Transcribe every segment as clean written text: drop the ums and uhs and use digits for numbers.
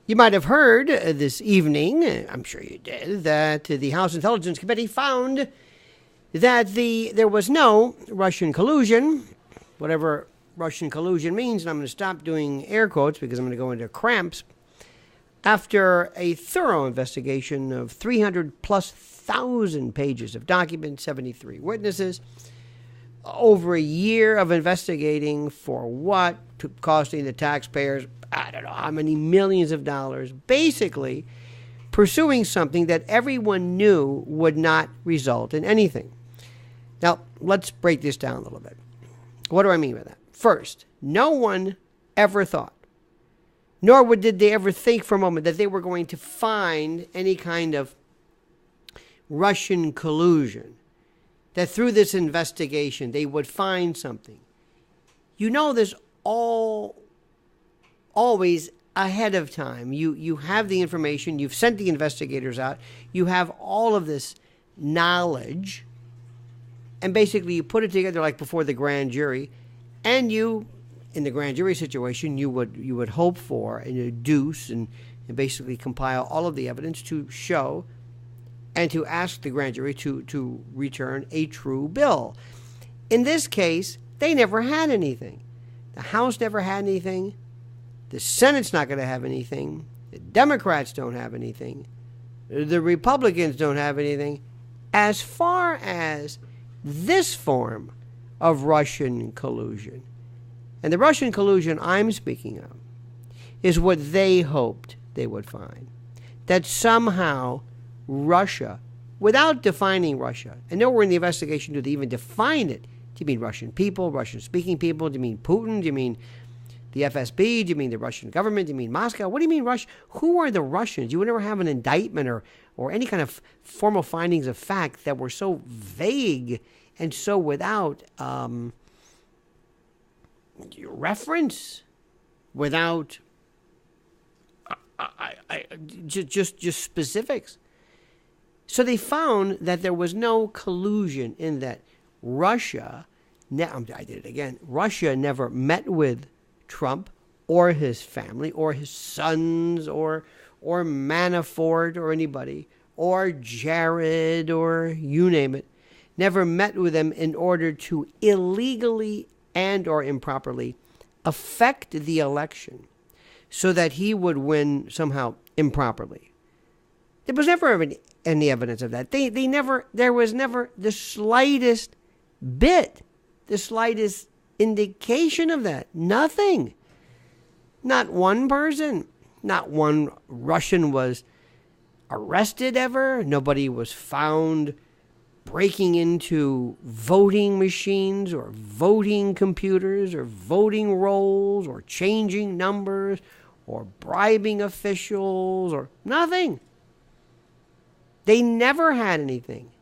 You might have heard this evening, I'm sure you did, that the House Intelligence Committee found that there was no Russian collusion, whatever Russian collusion means, and I'm going to stop doing air quotes because I'm going to go into cramps, after a thorough investigation of 300,000+ pages of documents, 73 witnesses, over a year of investigating for what, costing the taxpayers, I don't know how many millions of dollars, basically pursuing something that everyone knew would not result in anything. Now, let's break this down a little bit. What do I mean by that? First, no one ever thought, nor did they ever think for a moment, that they were going to find any kind of Russian collusion, that through this investigation they would find something. You know this always ahead of time. You have the information, you've sent the investigators out, you have all of this knowledge, and basically you put it together like before the grand jury, and you, in the grand jury situation, you would hope for and deduce and basically compile all of the evidence to show and to ask the grand jury to return a true bill. In this case, they never had anything. The House never had anything. The Senate's not going to have anything. The Democrats don't have anything. The Republicans don't have anything. As far as this form of Russian collusion, and the Russian collusion I'm speaking of is what they hoped they would find. That somehow Russia, without defining Russia, and nowhere in the investigation do they even define it. Do you mean Russian people, Russian-speaking people? Do you mean Putin? Do you mean the FSB? Do you mean the Russian government? Do you mean Moscow? What do you mean Russia? Who are the Russians? You would never have an indictment or any kind of formal findings of fact that were so vague and so without reference, without just specifics. So they found that there was no collusion in that Russia, I did it again, Russia never met with Trump or his family or his sons or Manafort or anybody or Jared or you name it, never met with them in order to illegally and or improperly affect the election so that he would win somehow improperly. There was never any evidence of that. There was never the slightest bit, the slightest indication of that. Nothing. Not one person. Not one Russian was arrested ever. Nobody was found breaking into voting machines or voting computers or voting rolls or changing numbers or bribing officials or nothing. They never had anything.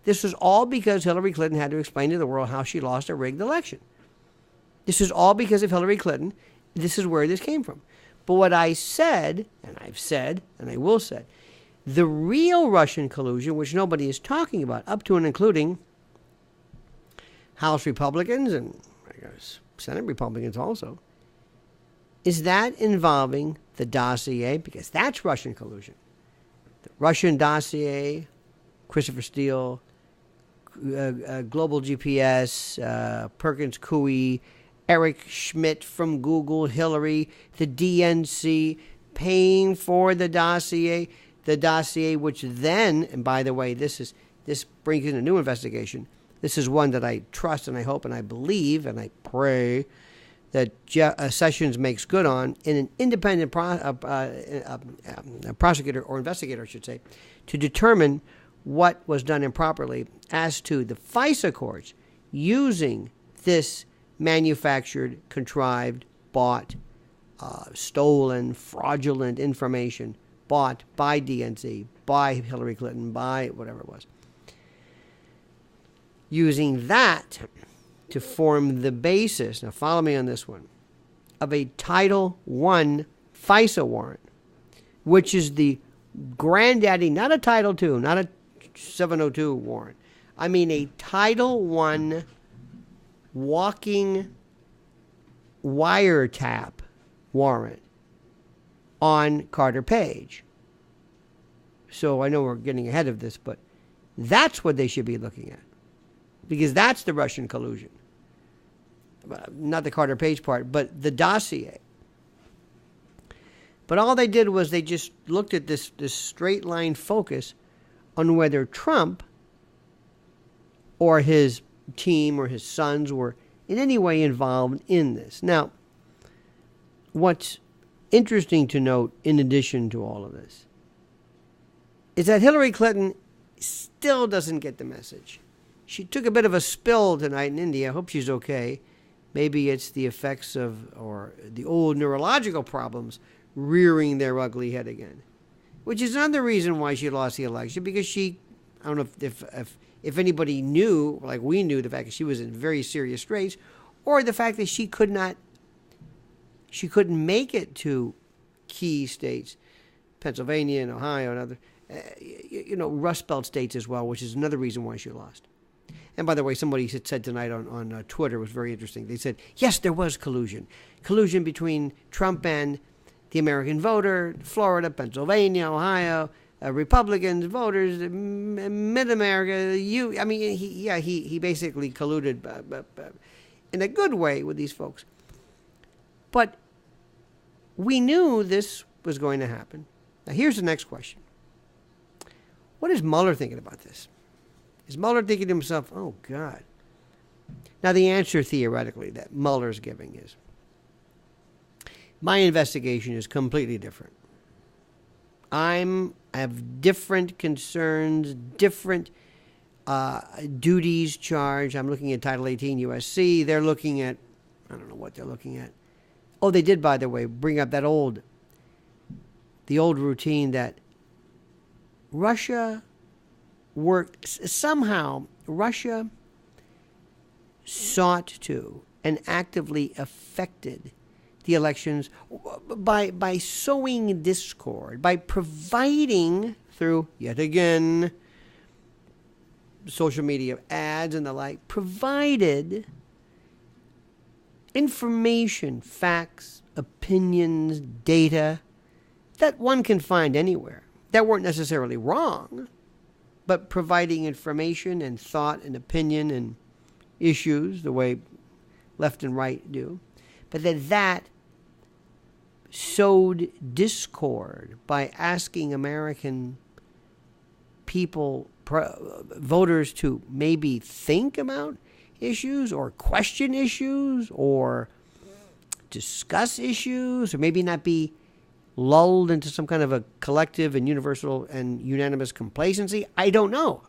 This was all because Hillary Clinton had to explain to the world how she lost a rigged election. This is all because of Hillary Clinton. This is where this came from. But what I said, and I've said, and I will say, the real Russian collusion, which nobody is talking about, up to and including House Republicans and I guess Senate Republicans also, is that involving the dossier, because that's Russian collusion. The Russian dossier, Christopher Steele, Global GPS, Perkins Coie, Eric Schmidt from Google, Hillary, the DNC, paying for the dossier which then, and by the way, this brings in a new investigation. This is one that I trust and I hope and I believe and I pray that Sessions makes good on in an independent prosecutor or investigator, I should say, to determine what was done improperly as to the FISA courts using this manufactured, contrived, bought, stolen, fraudulent information bought by DNC, by Hillary Clinton, by whatever it was. Using that to form the basis, now follow me on this one, of a Title I FISA warrant, which is the granddaddy, not a Title II, not a 702 warrant. I mean a Title I walking wiretap warrant on Carter Page. So I know we're getting ahead of this, but that's what they should be looking at, because that's the Russian collusion. Not the Carter Page part, but the dossier. But all they did was they just looked at this straight line focus on whether Trump or his team or his sons were in any way involved in this. Now, what's interesting to note in addition to all of this is that Hillary Clinton still doesn't get the message. She took a bit of a spill tonight in India. I hope she's okay. Maybe it's the effects of, or the old neurological problems rearing their ugly head again, which is another reason why she lost the election, because she, I don't know if anybody knew, like we knew, the fact that she was in very serious straits, or the fact that she couldn't make it to key states, Pennsylvania and Ohio and other, Rust Belt states as well, which is another reason why she lost. And by the way, somebody said tonight on Twitter, was very interesting. They said, yes, there was collusion between Trump and the American voter, Florida, Pennsylvania, Ohio, Republicans, voters, Mid-America. He basically colluded in a good way with these folks. But we knew this was going to happen. Now, here's the next question. What is Mueller thinking about this? Is Mueller thinking to himself, oh, God? Now, the answer theoretically that Mueller's giving is, my investigation is completely different. I have different concerns, different duties charged. I'm looking at Title 18 USC. They're looking at, I don't know what they're looking at. Oh, they did, by the way, bring up the old routine that Russia Russia sought to and actively affected the elections by sowing discord, by providing, through, yet again, social media ads and the like, provided information, facts, opinions, data that one can find anywhere that weren't necessarily wrong, but providing information and thought and opinion and issues the way left and right do. But that sowed discord by asking American people, voters, to maybe think about issues or question issues or discuss issues, or maybe not be lulled into some kind of a collective and universal and unanimous complacency. I don't know.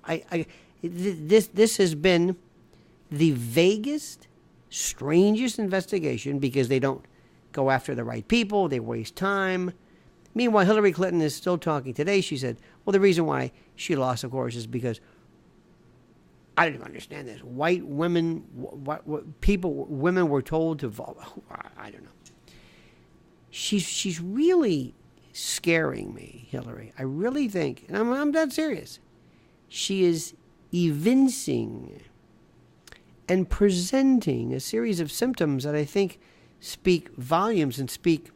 This has been the vaguest, strangest investigation, because they don't go after the right people. They waste time. Meanwhile, Hillary Clinton is still talking today. She said, well, the reason why she lost, of course, is because, I don't even understand this, white women, women were told to vote. I don't know. She's really scaring me, Hillary. I really think, and I'm dead serious, she is evincing and presenting a series of symptoms that I think speak volumes and speak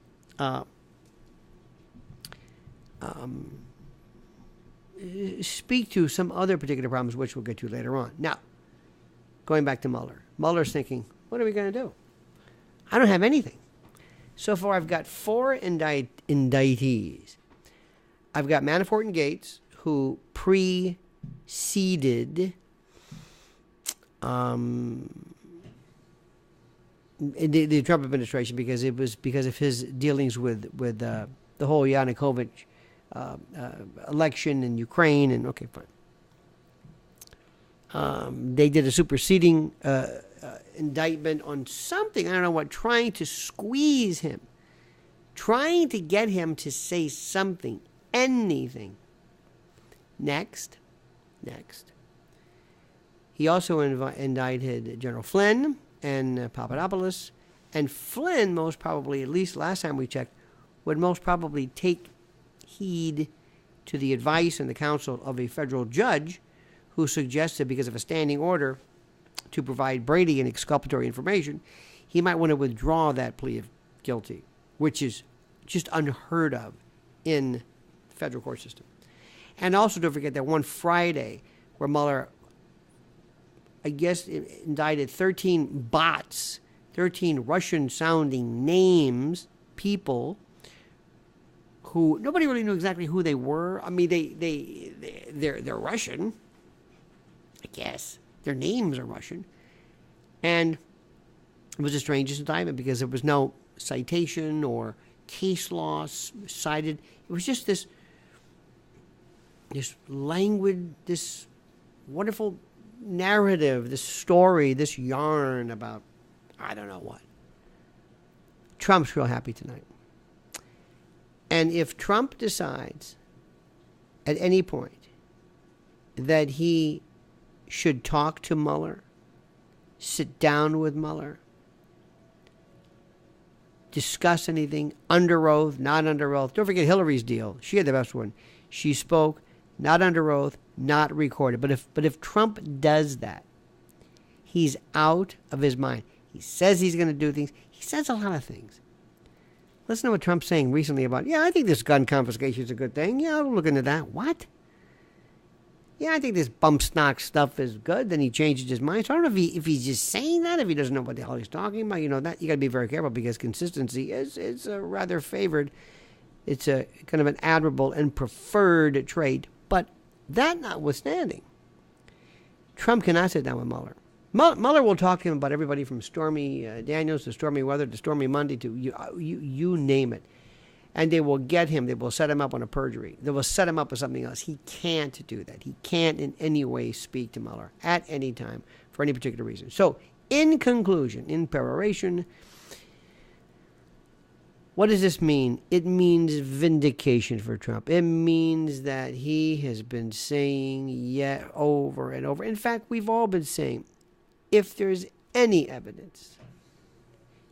to some other particular problems, which we'll get to later on. Now, going back to Mueller. Mueller's thinking, what are we going to do? I don't have anything. So far, I've got 4 indictees. I've got Manafort and Gates, who preceded the Trump administration, because it was because of his dealings with the whole Yanukovych election in Ukraine. And okay, fine. They did a superseding indictment on something, I don't know what, trying to squeeze him, trying to get him to say something, anything. Next. He also indicted General Flynn and Papadopoulos. And Flynn, most probably, at least last time we checked, would most probably take heed to the advice and the counsel of a federal judge who suggested, because of a standing order to provide Brady and exculpatory information, he might want to withdraw that plea of guilty, which is just unheard of in the federal court system. And also don't forget that one Friday where Mueller, I guess, indicted 13 bots, 13 Russian-sounding names, people who nobody really knew exactly who they were. I mean, they're Russian, I guess. Their names are Russian. And it was the strangest indictment because there was no citation or case law cited. It was just this languid, this wonderful narrative, this story, this yarn about I don't know what. Trump's real happy tonight. And if Trump decides at any point that he should talk to Mueller, sit down with Mueller, discuss anything under oath, not under oath. Don't forget Hillary's deal. She had the best one. She spoke, not under oath, not recorded. But if Trump does that, he's out of his mind. He says he's going to do things. He says a lot of things. Listen to what Trump's saying recently about, I think this gun confiscation is a good thing. Yeah, I'll look into that. What? Yeah, I think this bump stock stuff is good. Then he changes his mind. So I don't know if he's just saying that, if he doesn't know what the hell he's talking about. That you got to be very careful because consistency is a rather favored. It's a kind of an admirable and preferred trait. But that notwithstanding, Trump cannot sit down with Mueller. Mueller will talk to him about everybody from Stormy Daniels to Stormy Weather to Stormy Monday to you name it. And they will get him. They will set him up on a perjury. They will set him up with something else. He can't do that. He can't in any way speak to Mueller at any time for any particular reason. So, in conclusion, in peroration, what does this mean? It means vindication for Trump. It means that he has been saying yet over and over. In fact, we've all been saying, if there's any evidence,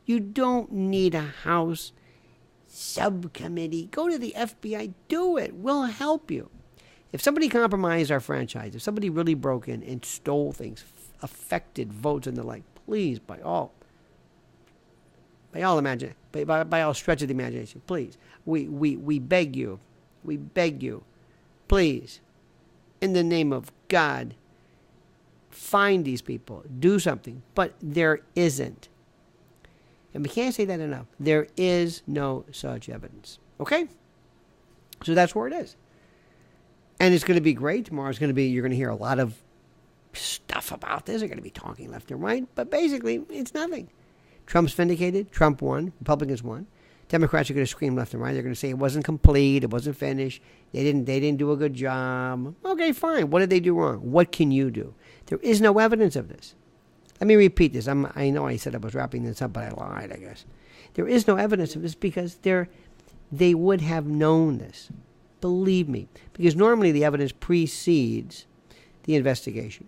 you don't need a House subcommittee. Go to the FBI. Do it. We'll help you. If somebody compromised our franchise, if somebody really broke in and stole things, affected votes and the like, please, by all stretch of the imagination, please, we beg you, please, in the name of God, find these people, do something. But there isn't. And we can't say that enough. There is no such evidence. Okay? So that's where it is. And it's going to be great. Tomorrow's going to be, you're going to hear a lot of stuff about this. They're going to be talking left and right. But basically, it's nothing. Trump's vindicated. Trump won. Republicans won. Democrats are going to scream left and right. They're going to say it wasn't complete. It wasn't finished. They didn't do a good job. Okay, fine. What did they do wrong? What can you do? There is no evidence of this. Let me repeat this. I know I said I was wrapping this up, but I lied, I guess. There is no evidence of this because they would have known this. Believe me. Because normally the evidence precedes the investigation.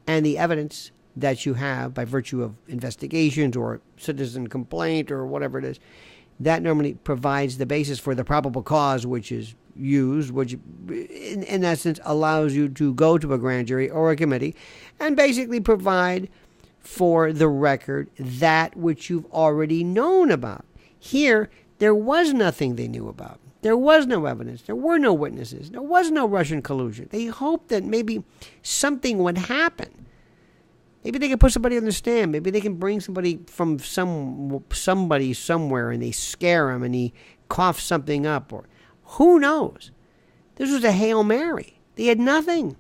And the evidence that you have by virtue of investigations or citizen complaint or whatever it is, that normally provides the basis for the probable cause which is used, which in essence allows you to go to a grand jury or a committee and basically provide for the record that which you've already known about. Here, there was nothing they knew about. There was no evidence. There were no witnesses. There was no Russian collusion. They hoped that maybe something would happen. Maybe they can put somebody on the stand. Maybe they can bring somebody from somebody somewhere and they scare him and he coughs something up. Or who knows? This was a Hail Mary. They had nothing.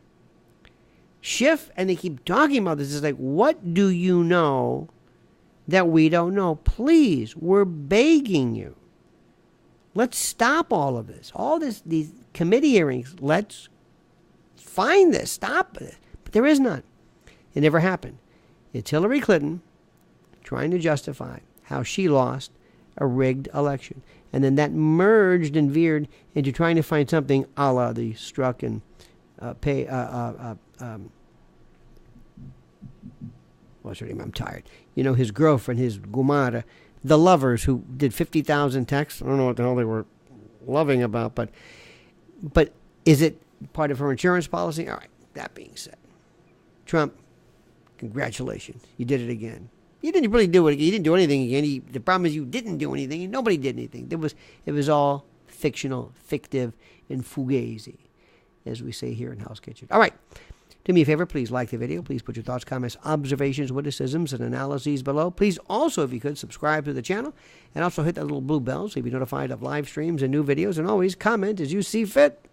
Schiff, and they keep talking about this, is like, what do you know that we don't know? Please, we're begging you. Let's stop all of this. All this, these committee hearings, let's find this. Stop it. But there is none. It never happened. It's Hillary Clinton trying to justify how she lost a rigged election. And then that merged and veered into trying to find something a la the Strzok and what's her name? I'm tired. His girlfriend, his Gumara, the lovers who did 50,000 texts. I don't know what the hell they were loving about, but is it part of her insurance policy? All right, that being said, Trump, congratulations. You did it again. You didn't really do it. You didn't do anything again. The problem is you didn't do anything. Nobody did anything. It was all fictional, fictive, and fugazi, as we say here in Hell's Kitchen. All right. Do me a favor, please like the video. Please put your thoughts, comments, observations, witticisms, and analyses below. Please also, if you could, subscribe to the channel and also hit that little blue bell so you'll be notified of live streams and new videos. And always comment as you see fit.